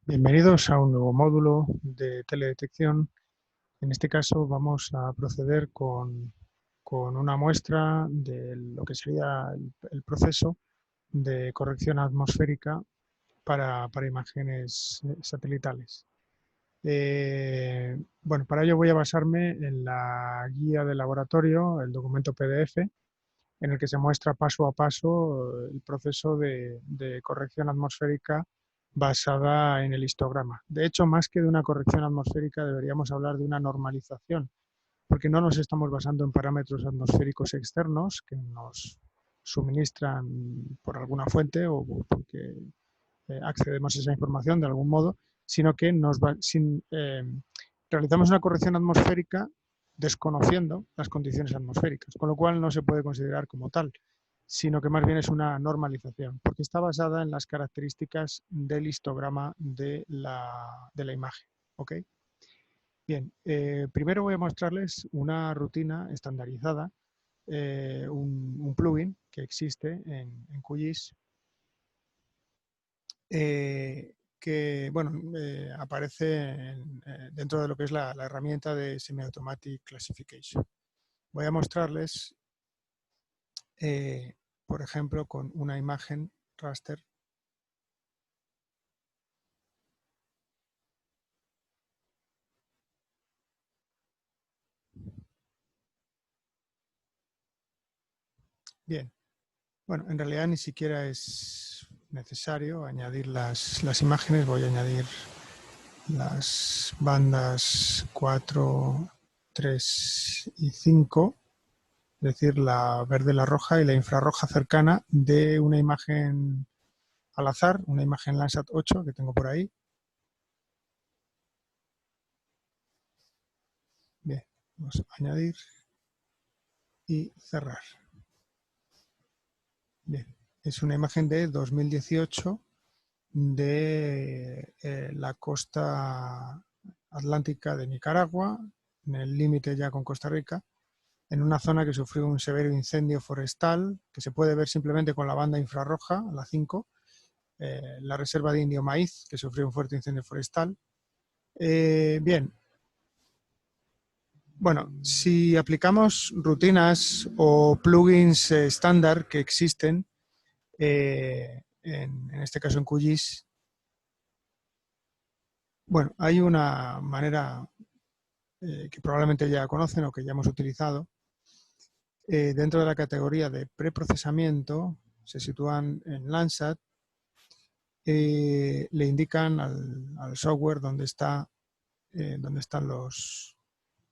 Bienvenidos a un nuevo módulo de teledetección. En este caso vamos a proceder con una muestra de lo que sería el proceso de corrección atmosférica para imágenes satelitales. Bueno, para ello voy a basarme en la guía de laboratorio, el documento PDF, en el que se muestra paso a paso el proceso de corrección atmosférica basada en el histograma. De hecho, más que de una corrección atmosférica, deberíamos hablar de una normalización, porque no nos estamos basando en parámetros atmosféricos externos que nos suministran por alguna fuente o porque accedemos a esa información de algún modo, sino que realizamos una corrección atmosférica desconociendo las condiciones atmosféricas, con lo cual no se puede considerar como tal, sino que más bien es una normalización, porque está basada en las características del histograma de la imagen. ¿Ok? Bien, primero voy a mostrarles una rutina estandarizada, un plugin que existe en QGIS, que bueno, aparece dentro de lo que es la herramienta de Semi-Automatic Classification. Voy a mostrarles, por ejemplo, con una imagen raster. Bien, bueno, en realidad ni siquiera es necesario añadir las imágenes. Voy a añadir las bandas 4, 3 y 5, es decir, la verde, la roja y la infrarroja cercana de una imagen al azar, una imagen Landsat 8 que tengo por ahí. Bien, vamos a añadir y cerrar. Bien, es una imagen de 2018 de la costa atlántica de Nicaragua, en el límite ya con Costa Rica, en una zona que sufrió un severo incendio forestal, que se puede ver simplemente con la banda infrarroja, la 5, la reserva de Indio Maíz, que sufrió un fuerte incendio forestal. Bien, bueno, si aplicamos rutinas o plugins estándar que existen, en este caso en QGIS, bueno, hay una manera que probablemente ya conocen o que ya hemos utilizado. Dentro de la categoría de preprocesamiento se sitúan en Landsat, le indican al software dónde están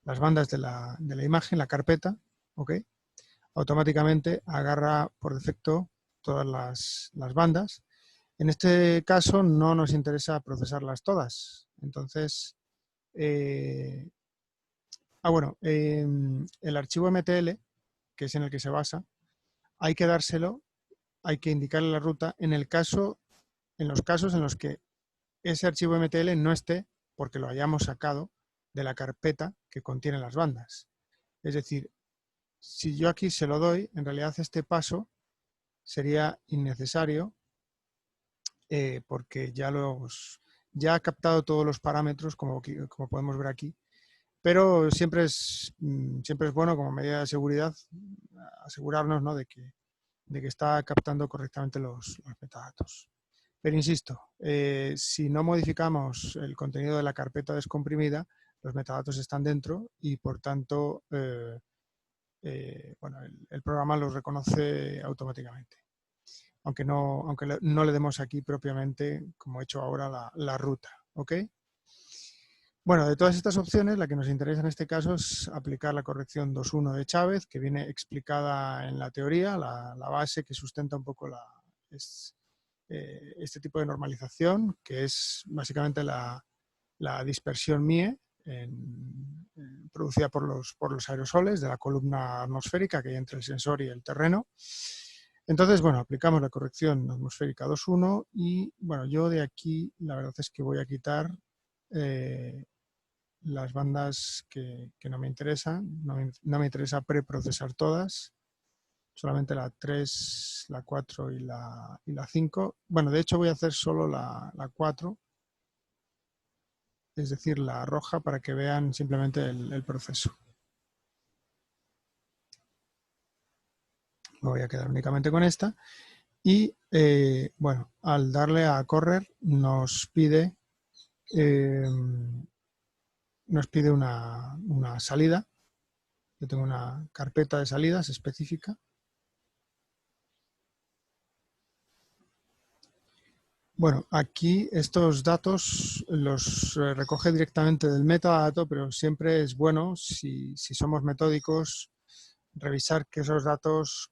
las bandas de la imagen, la carpeta, ¿ok? Automáticamente agarra por defecto todas las bandas. En este caso no nos interesa procesarlas todas. Entonces, bueno, el archivo MTL, que es en el que se basa, hay que dárselo, hay que indicarle la ruta en los casos en los que ese archivo MTL no esté porque lo hayamos sacado de la carpeta que contiene las bandas. Es decir, si yo aquí se lo doy, en realidad este paso sería innecesario porque ya ha captado todos los parámetros, como podemos ver aquí, pero siempre es bueno, como medida de seguridad, asegurarnos, ¿no?, de que está captando correctamente los metadatos. Pero insisto, si no modificamos el contenido de la carpeta descomprimida, los metadatos están dentro y por tanto bueno, el programa los reconoce automáticamente. Aunque no le demos aquí propiamente, como he hecho ahora, la ruta. ¿Ok? Bueno, de todas estas opciones, la que nos interesa en este caso es aplicar la corrección 2.1 de Chávez, que viene explicada en la teoría, la base que sustenta un poco este tipo de normalización, que es básicamente la dispersión MIE producida por los aerosoles de la columna atmosférica que hay entre el sensor y el terreno. Entonces, bueno, aplicamos la corrección atmosférica 2.1 y, bueno, yo de aquí la verdad es que voy a quitar las bandas que no me interesan. No me interesa preprocesar todas, solamente la 3, la 4 y la 5. Bueno, de hecho voy a hacer solo la 4, es decir, la roja, para que vean simplemente el proceso. Me voy a quedar únicamente con esta. Y bueno, al darle a correr eh, nos pide una salida. Yo tengo una carpeta de salidas específica. Bueno, aquí estos datos los recoge directamente del metadato, pero siempre es bueno, si somos metódicos, revisar que esos datos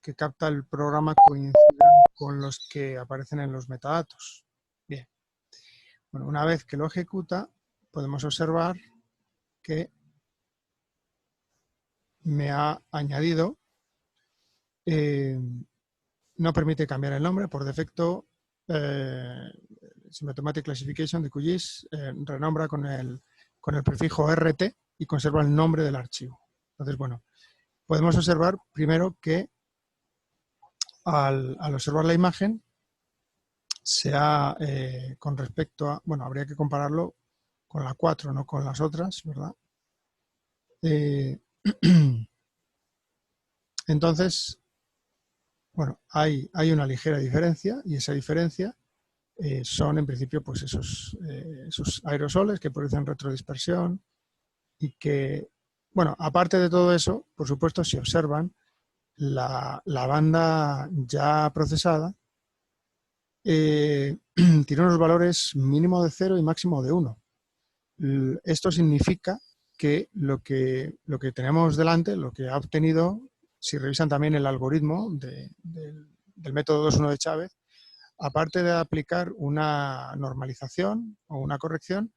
que capta el programa coincidan con los que aparecen en los metadatos. Bien, bueno, una vez que lo ejecuta, podemos observar que me ha añadido, no permite cambiar el nombre, por defecto, Symptomatic Classification de QGIS renombra con el prefijo RT y conserva el nombre del archivo. Entonces, bueno, podemos observar primero que al observar la imagen, sea con respecto a, bueno, habría que compararlo con la 4, no con las otras, ¿verdad? Entonces, bueno, hay una ligera diferencia, y esa diferencia son en principio pues esos aerosoles que producen retrodispersión y que, bueno, aparte de todo eso, por supuesto, si observan la banda ya procesada, tiene unos valores mínimo de 0 y máximo de 1. Esto significa que lo que tenemos delante, lo que ha obtenido, si revisan también el algoritmo del método 2.1 de Chávez, aparte de aplicar una normalización o una corrección,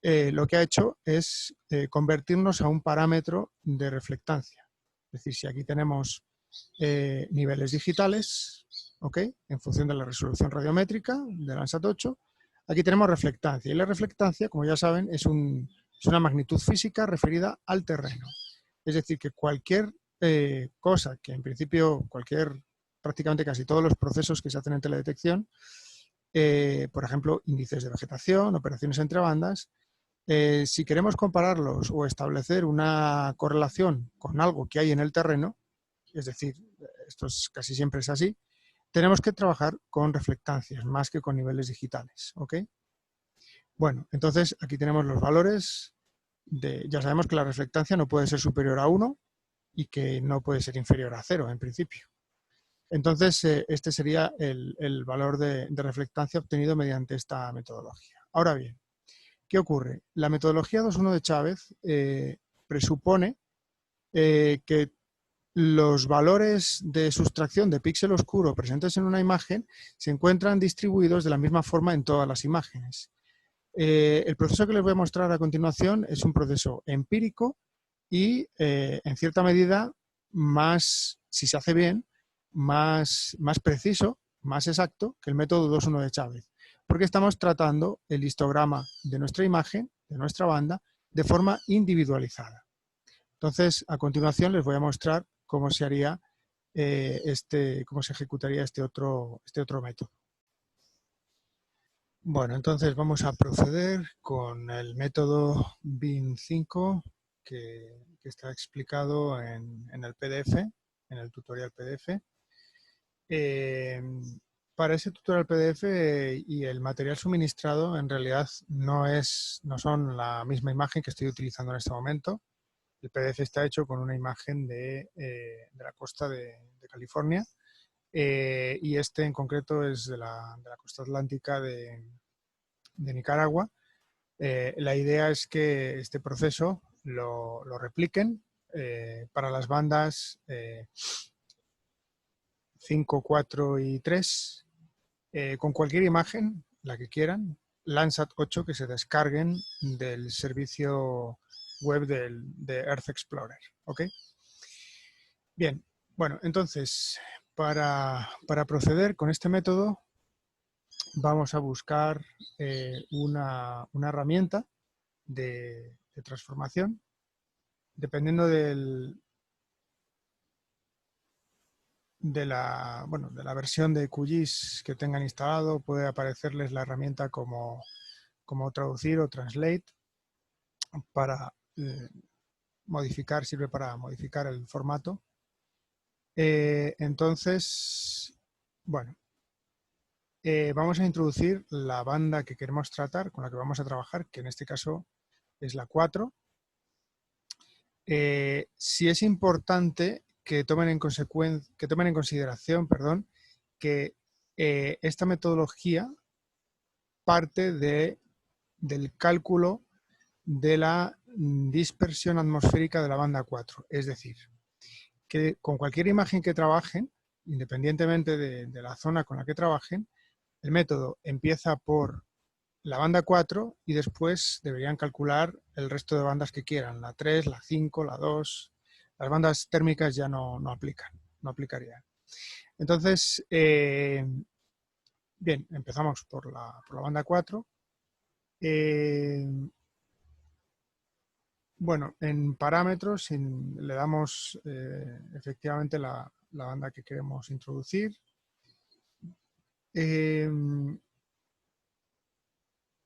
lo que ha hecho es convertirnos a un parámetro de reflectancia. Es decir, si aquí tenemos niveles digitales, ¿ok?, en función de la resolución radiométrica del Landsat 8, aquí tenemos reflectancia. Y la reflectancia, como ya saben, es una magnitud física referida al terreno. Es decir, que cualquier cosa que en principio, prácticamente casi todos los procesos que se hacen en teledetección, por ejemplo, índices de vegetación, operaciones entre bandas, si queremos compararlos o establecer una correlación con algo que hay en el terreno, es decir, esto casi siempre es así, tenemos que trabajar con reflectancias más que con niveles digitales, ¿ok? Bueno, entonces aquí tenemos los valores ya sabemos que la reflectancia no puede ser superior a 1 y que no puede ser inferior a 0 en principio. Entonces, este sería el valor de reflectancia obtenido mediante esta metodología. Ahora bien, ¿qué ocurre? La metodología 2.1 de Chávez presupone que los valores de sustracción de píxel oscuro presentes en una imagen se encuentran distribuidos de la misma forma en todas las imágenes. El proceso que les voy a mostrar a continuación es un proceso empírico y, en cierta medida, si se hace bien, más preciso, más exacto que el método 2.1 de Chávez, porque estamos tratando el histograma de nuestra imagen, de nuestra banda, de forma individualizada. Entonces, a continuación les voy a mostrar cómo se haría cómo se ejecutaría este otro método. Bueno, entonces vamos a proceder con el método BIM5 que está explicado en el PDF, en el tutorial PDF. Para ese tutorial PDF y el material suministrado, en realidad no son la misma imagen que estoy utilizando en este momento. El PDF está hecho con una imagen de la costa de California, y este en concreto es de la costa atlántica de Nicaragua. La idea es que este proceso lo repliquen para las bandas 5, 4 y 3, con cualquier imagen, la que quieran, Landsat 8, que se descarguen del servicio web de Earth Explorer. ¿Ok? Bien, bueno, entonces, para proceder con este método, vamos a buscar una herramienta de transformación. Dependiendo de la versión de QGIS que tengan instalado, puede aparecerles la herramienta como como traducir o translate para modificar, sirve para modificar el formato. Entonces, bueno, vamos a introducir la banda que queremos tratar, con la que vamos a trabajar, que en este caso es la 4. Sí es importante que tomen en consideración, perdón, que esta metodología parte del cálculo de la dispersión atmosférica de la banda 4. Es decir, que con cualquier imagen que trabajen, independientemente de la zona con la que trabajen, el método empieza por la banda 4 y después deberían calcular el resto de bandas que quieran, la 3, la 5, la 2. Las bandas térmicas ya no aplican, no aplicarían. Entonces, bien, empezamos por la banda 4. Bueno, en parámetros le damos efectivamente la banda que queremos introducir.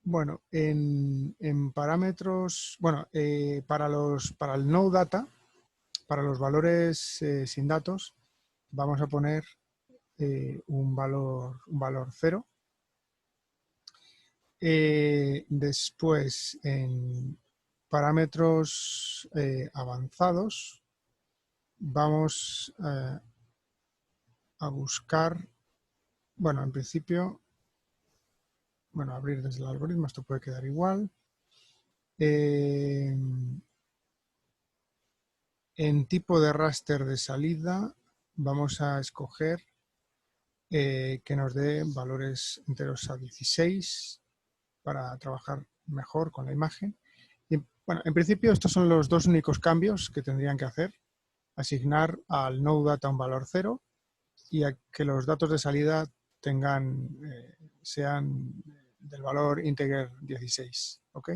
Bueno, en parámetros, bueno, para el no data, para los valores sin datos, vamos a poner un valor 0. Después, en parámetros avanzados, vamos a buscar, bueno, en principio, bueno, abrir desde el algoritmo, esto puede quedar igual. En tipo de raster de salida, vamos a escoger que nos dé valores enteros a 16 para trabajar mejor con la imagen. Y, bueno, en principio estos son los dos únicos cambios que tendrían que hacer. Asignar al noData un valor 0 y a que los datos de salida sean del valor integer 16. ¿Ok?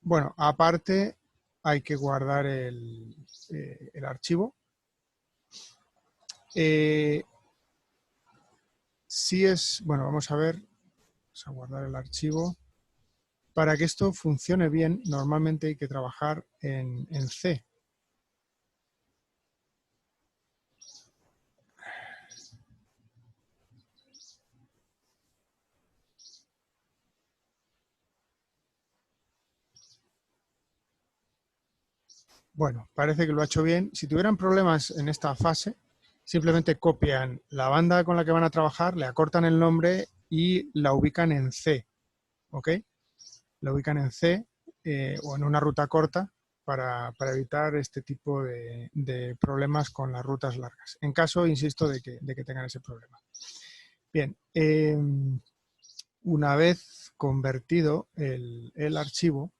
Bueno, aparte hay que guardar el archivo. Si es, bueno, vamos a ver, vamos a guardar el archivo. Para que esto funcione bien, normalmente hay que trabajar en C. Bueno, parece que lo ha hecho bien. Si tuvieran problemas en esta fase, simplemente copian la banda con la que van a trabajar, le acortan el nombre y la ubican en C. ¿Ok? La ubican en C o en una ruta corta para evitar este tipo de problemas con las rutas largas. En caso, insisto, de que tengan ese problema. Bien, una vez convertido el archivo,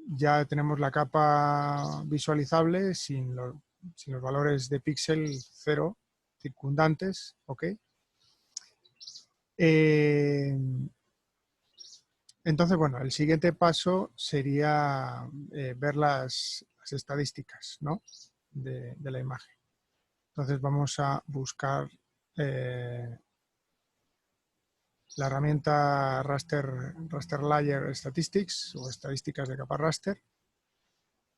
ya tenemos la capa visualizable sin los valores de píxel 0 circundantes. ¿Ok? Entonces, bueno, el siguiente paso sería ver las estadísticas, ¿no? de la imagen. Entonces vamos a buscar la herramienta Raster Layer Statistics o estadísticas de capa raster,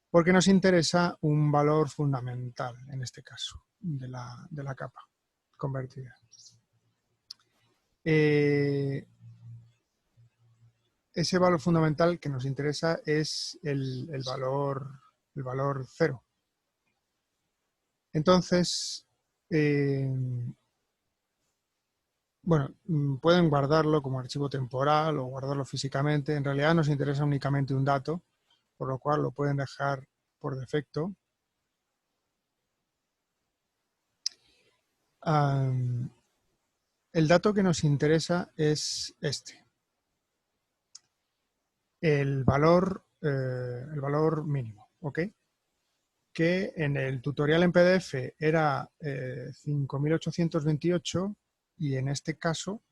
porque nos interesa un valor fundamental, en este caso, de la capa convertida. Ese valor fundamental que nos interesa es el valor 0. Entonces, bueno, pueden guardarlo como archivo temporal o guardarlo físicamente. En realidad nos interesa únicamente un dato, por lo cual lo pueden dejar por defecto. El dato que nos interesa es este. El valor mínimo, ¿ok? Que en el tutorial en PDF era 5.828 y en este caso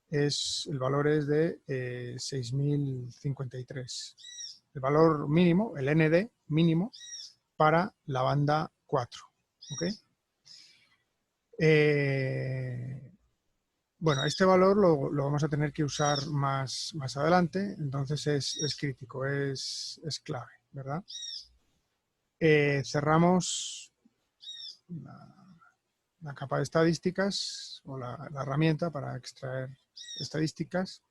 el valor es de 6.053. El valor mínimo, el ND mínimo, para la banda 4. ¿Ok? Bueno, este valor lo vamos a tener que usar más adelante, entonces es crítico, es clave, ¿verdad? Cerramos la capa de estadísticas o la herramienta para extraer estadísticas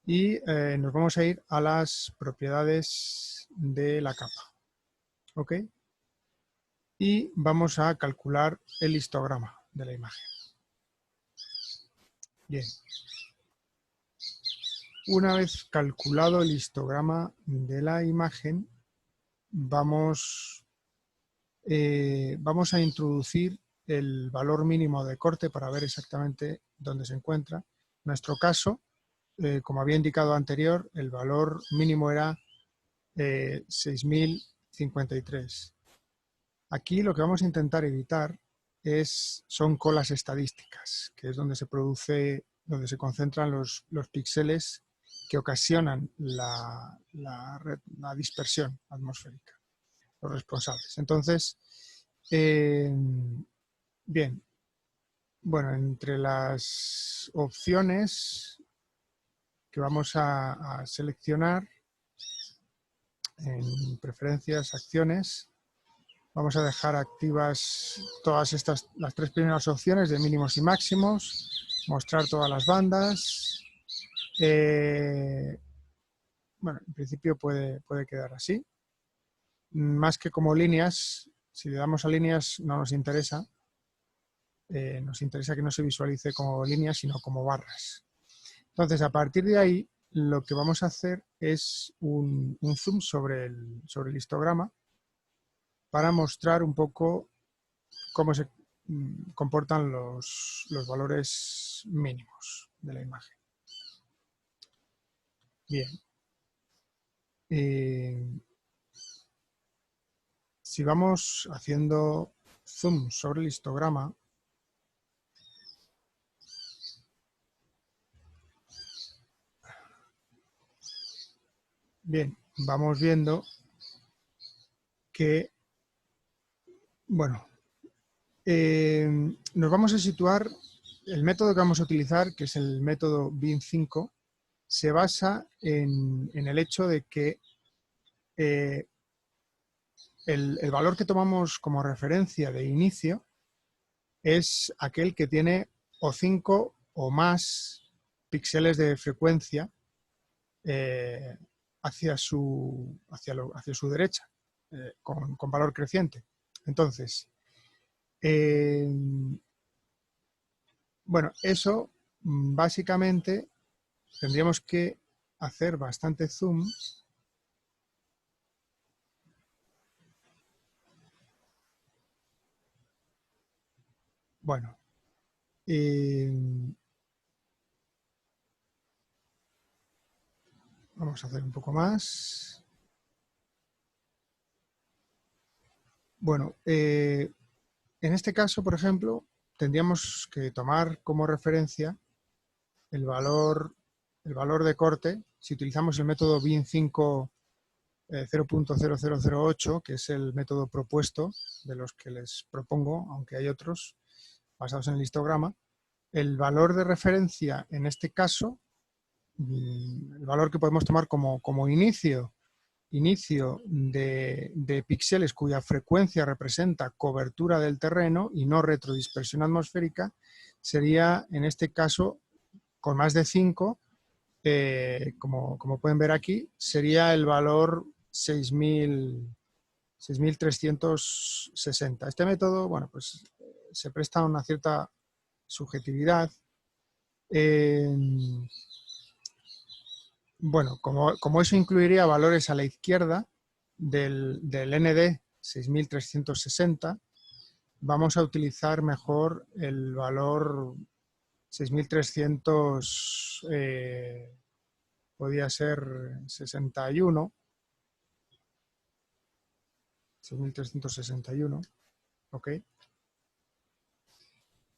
y nos vamos a ir a las propiedades de la capa. ¿Ok? Y vamos a calcular el histograma de la imagen. Bien. Una vez calculado el histograma de la imagen, vamos a introducir el valor mínimo de corte para ver exactamente dónde se encuentra. En nuestro caso, como había indicado anterior, el valor mínimo era 6053. Aquí lo que vamos a intentar evitar son colas estadísticas, que es donde se concentran los píxeles que ocasionan la dispersión atmosférica, los responsables. Entonces, bien, bueno, entre las opciones que vamos a seleccionar en preferencias, acciones, vamos a dejar activas todas las tres primeras opciones de mínimos y máximos, mostrar todas las bandas. Bueno, en principio puede quedar así. Más que como líneas, si le damos a líneas no nos interesa. Nos interesa que no se visualice como líneas, sino como barras. Entonces, a partir de ahí, lo que vamos a hacer es un zoom sobre el histograma para mostrar un poco cómo se comportan los valores mínimos de la imagen. Bien. Si vamos haciendo zoom sobre el histograma, bien, vamos viendo que, bueno, nos vamos a situar, el método que vamos a utilizar, que es el método BIN5, se basa en el hecho de que el valor que tomamos como referencia de inicio es aquel que tiene o 5 o más píxeles de frecuencia hacia su derecha, con valor creciente. Entonces, bueno, eso básicamente tendríamos que hacer bastante zoom. Bueno, vamos a hacer un poco más. Bueno, en este caso, por ejemplo, tendríamos que tomar como referencia el valor de corte. Si utilizamos el método BIN5 0.0008, que es el método propuesto de los que les propongo, aunque hay otros basados en el histograma, el valor de referencia en este caso, el valor que podemos tomar como inicio de píxeles cuya frecuencia representa cobertura del terreno y no retrodispersión atmosférica, sería en este caso con más de 5, como pueden ver aquí, sería el valor 6360. Este método, bueno, pues se presta a una cierta subjetividad. Bueno, como eso incluiría valores a la izquierda del ND 6360, vamos a utilizar mejor el valor 6300, podría ser 61, 6361, ¿ok?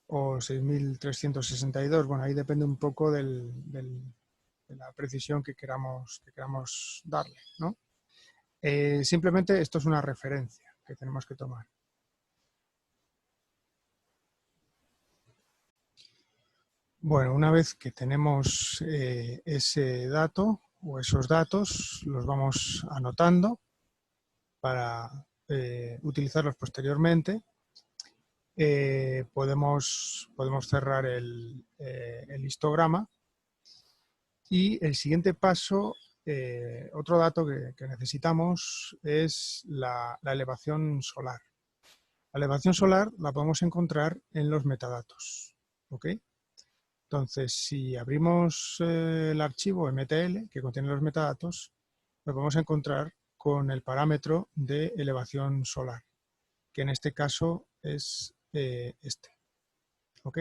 O 6362, bueno, ahí depende un poco de la precisión que queramos darle, ¿no? Simplemente esto es una referencia que tenemos que tomar. Bueno, una vez que tenemos ese dato o esos datos, los vamos anotando para utilizarlos posteriormente. Podemos cerrar el histograma y el siguiente paso, otro dato que necesitamos es la elevación solar. La elevación solar la podemos encontrar en los metadatos, ¿ok? Entonces, si abrimos el archivo MTL que contiene los metadatos, lo vamos a encontrar con el parámetro de elevación solar, que en este caso es este. ¿Ok?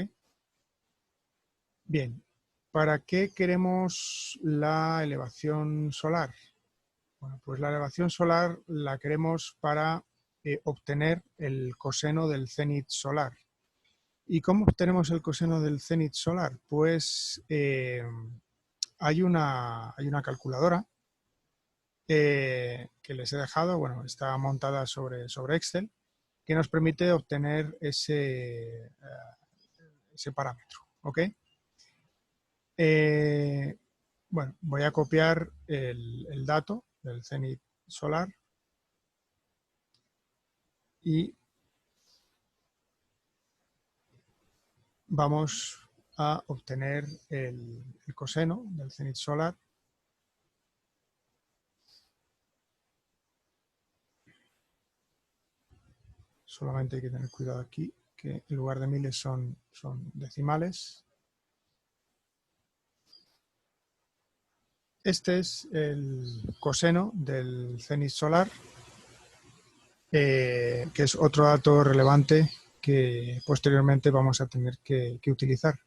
Bien, ¿para qué queremos la elevación solar? Bueno, pues la elevación solar la queremos para obtener el coseno del cénit solar. ¿Y cómo obtenemos el coseno del cénit solar? Pues hay una calculadora que les he dejado, bueno, está montada sobre Excel, que nos permite obtener ese parámetro. ¿Ok? Bueno, voy a copiar el dato del cénit solar y vamos a obtener el coseno del cénit solar. Solamente hay que tener cuidado aquí, que en lugar de miles son decimales. Este es el coseno del cénit solar, que es otro dato relevante que posteriormente vamos a tener que utilizar.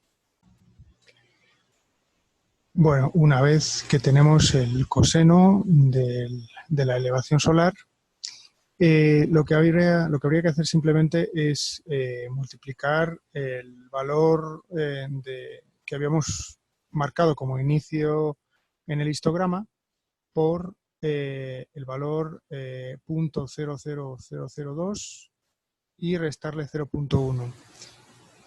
Bueno, una vez que tenemos el coseno de la elevación solar, lo que habría que hacer simplemente es multiplicar el valor que habíamos marcado como inicio en el histograma por el valor .00002 y restarle 0.1.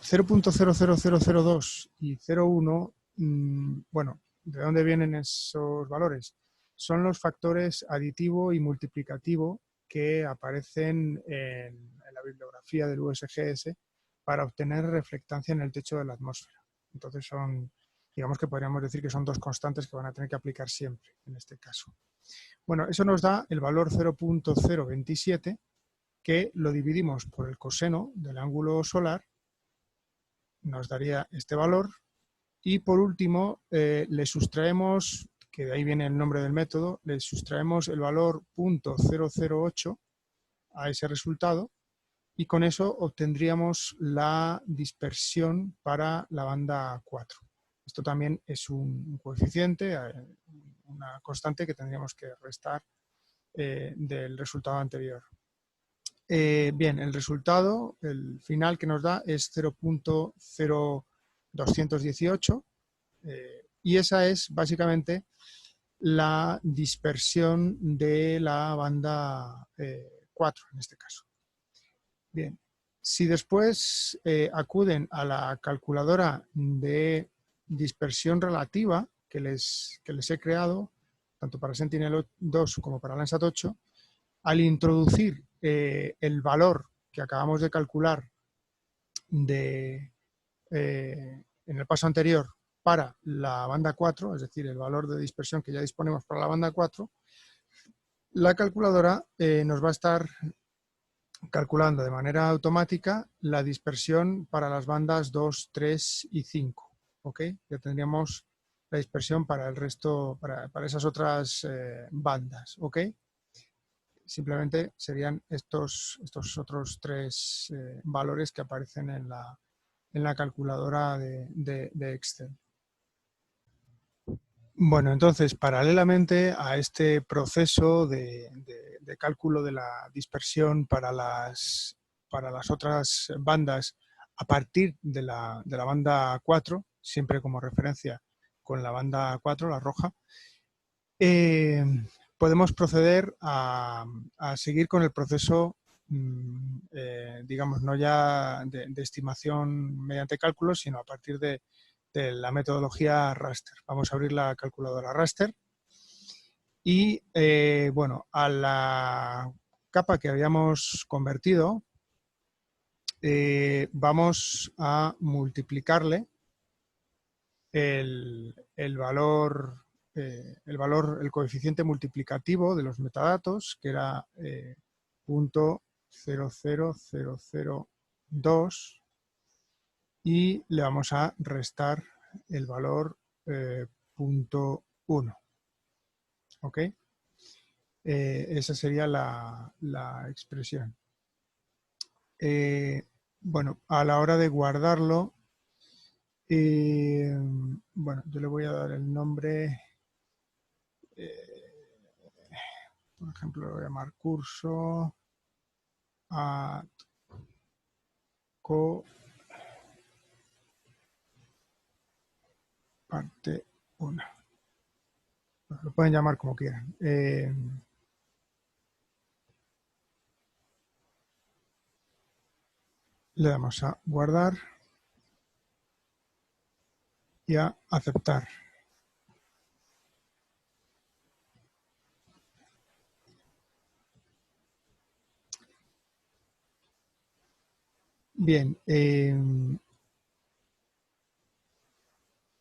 0.00002 y 0.1, bueno, ¿de dónde vienen esos valores? Son los factores aditivo y multiplicativo que aparecen en la bibliografía del USGS para obtener reflectancia en el techo de la atmósfera. Entonces son, digamos que podríamos decir que son dos constantes que van a tener que aplicar siempre en este caso. Bueno, eso nos da el valor 0.027, que lo dividimos por el coseno del ángulo solar, nos daría este valor, y por último le sustraemos, que de ahí viene el nombre del método, le sustraemos el valor .008 a ese resultado y con eso obtendríamos la dispersión para la banda 4. Esto también es un coeficiente, una constante que tendríamos que restar del resultado anterior. Bien, el resultado, el final que nos da es 0.0218 y esa es básicamente la dispersión de la banda 4 en este caso. Bien, si después acuden a la calculadora de dispersión relativa que les he creado, tanto para Sentinel-2 como para Landsat 8, al introducir el valor que acabamos de calcular en el paso anterior para la banda 4, es decir, el valor de dispersión que ya disponemos para la banda 4, la calculadora nos va a estar calculando de manera automática la dispersión para las bandas 2, 3 y 5. ¿Ok? Ya tendríamos la dispersión para el resto, para esas otras bandas. ¿Ok? Simplemente serían estos otros tres valores que aparecen en la calculadora de Excel. Bueno, entonces, paralelamente a este proceso de cálculo de la dispersión para las otras bandas a partir de la banda 4, siempre como referencia con la banda 4, la roja, podemos proceder a seguir con el proceso, digamos, no ya de estimación mediante cálculos, sino a partir de de la metodología raster. Vamos a abrir la calculadora raster y, bueno, a la capa que habíamos convertido vamos a multiplicarle el valor, el coeficiente multiplicativo de los metadatos, que era .00002, y le vamos a restar el valor .1. ¿Ok? Esa sería la expresión. Bueno, a la hora de guardarlo, bueno, yo le voy a dar el nombre, por ejemplo, le voy a llamar curso co parte 1. Lo pueden llamar como quieran. Le damos a guardar y a aceptar. Bien,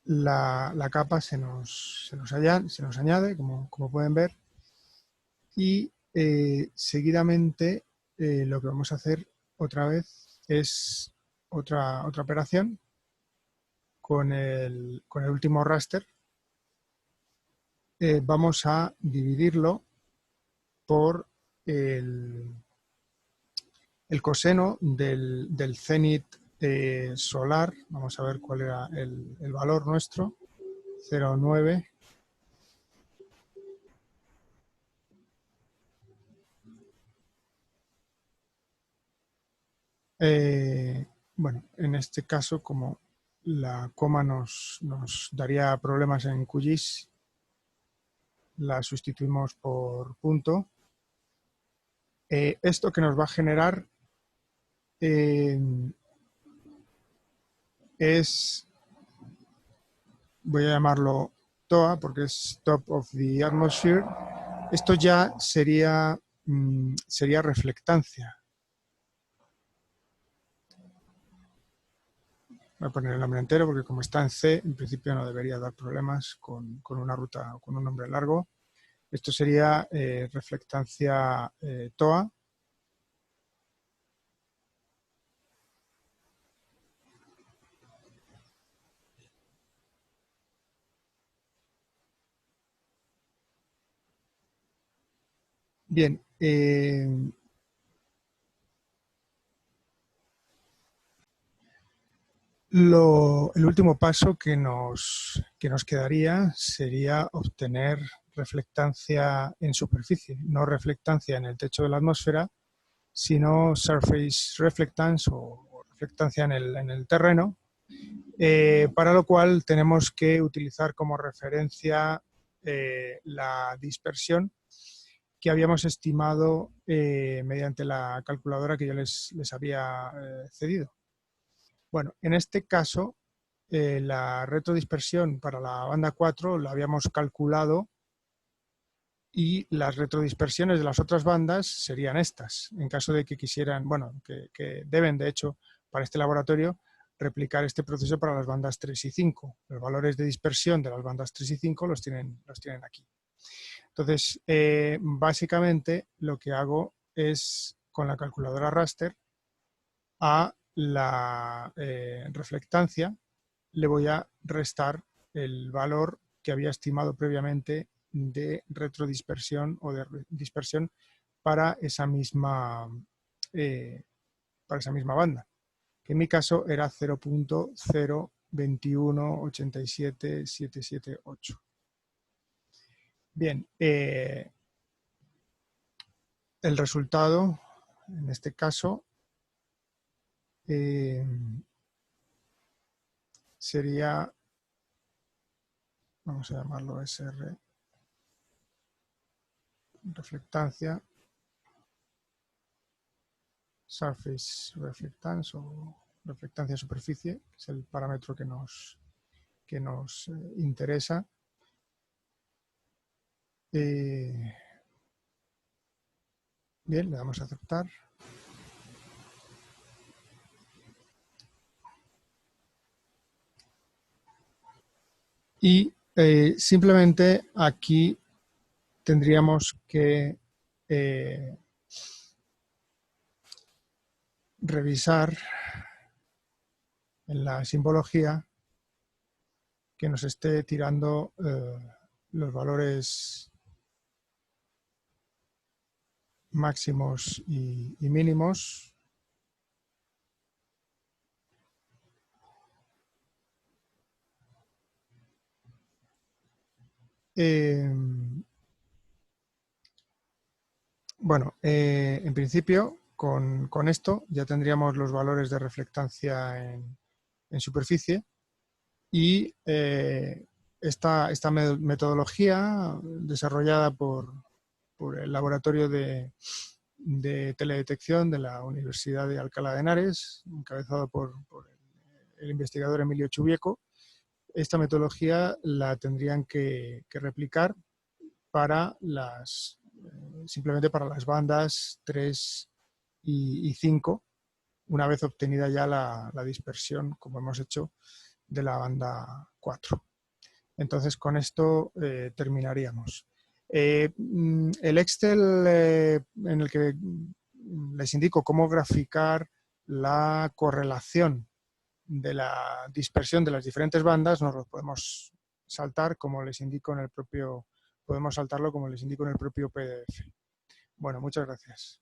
la capa se nos añade, como pueden ver, y seguidamente lo que vamos a hacer otra vez es otra operación con el último raster. Vamos a dividirlo por el coseno del cenit solar. Vamos a ver cuál era el valor nuestro, 0,9. Bueno, en este caso, como la coma nos daría problemas en QGIS, la sustituimos por punto. Esto que nos va a generar es, voy a llamarlo TOA, porque es Top of the Atmosphere. Esto ya sería reflectancia. Voy a poner el nombre entero porque como está en C, en principio no debería dar problemas con una ruta o con un nombre largo. Esto sería reflectancia TOA. Bien, el último paso que nos quedaría sería obtener reflectancia en superficie, no reflectancia en el techo de la atmósfera, sino surface reflectance o reflectancia en el terreno, para lo cual tenemos que utilizar como referencia la dispersión que habíamos estimado mediante la calculadora que yo les había cedido. Bueno, en este caso, la retrodispersión para la banda 4 la habíamos calculado y las retrodispersiones de las otras bandas serían estas, en caso de que quisieran, bueno, que deben de hecho para este laboratorio replicar este proceso para las bandas 3 y 5. Los valores de dispersión de las bandas 3 y 5 los tienen aquí. Entonces, básicamente lo que hago es, con la calculadora raster, a la reflectancia le voy a restar el valor que había estimado previamente de retrodispersión o de dispersión para esa misma banda, que en mi caso era 0.021877778. Bien, el resultado en este caso sería, vamos a llamarlo SR, reflectancia, surface reflectance o reflectancia superficie, que es el parámetro que nos que nos interesa. Bien, le damos a aceptar. Y simplemente aquí tendríamos que revisar en la simbología que nos esté tirando los valores máximos y mínimos. Bueno, en principio, con esto ya tendríamos los valores de reflectancia en superficie y esta metodología desarrollada por el laboratorio de teledetección de la Universidad de Alcalá de Henares, encabezado por el investigador Emilio Chubieco. Esta metodología la tendrían que replicar para simplemente para las bandas 3 y 5, una vez obtenida ya la dispersión, como hemos hecho, de la banda 4. Entonces, con esto terminaríamos. El Excel en el que les indico cómo graficar la correlación de la dispersión de las diferentes bandas, nos lo podemos saltar como les indico en el propio, podemos saltarlo como les indico en el propio PDF. Bueno, muchas gracias.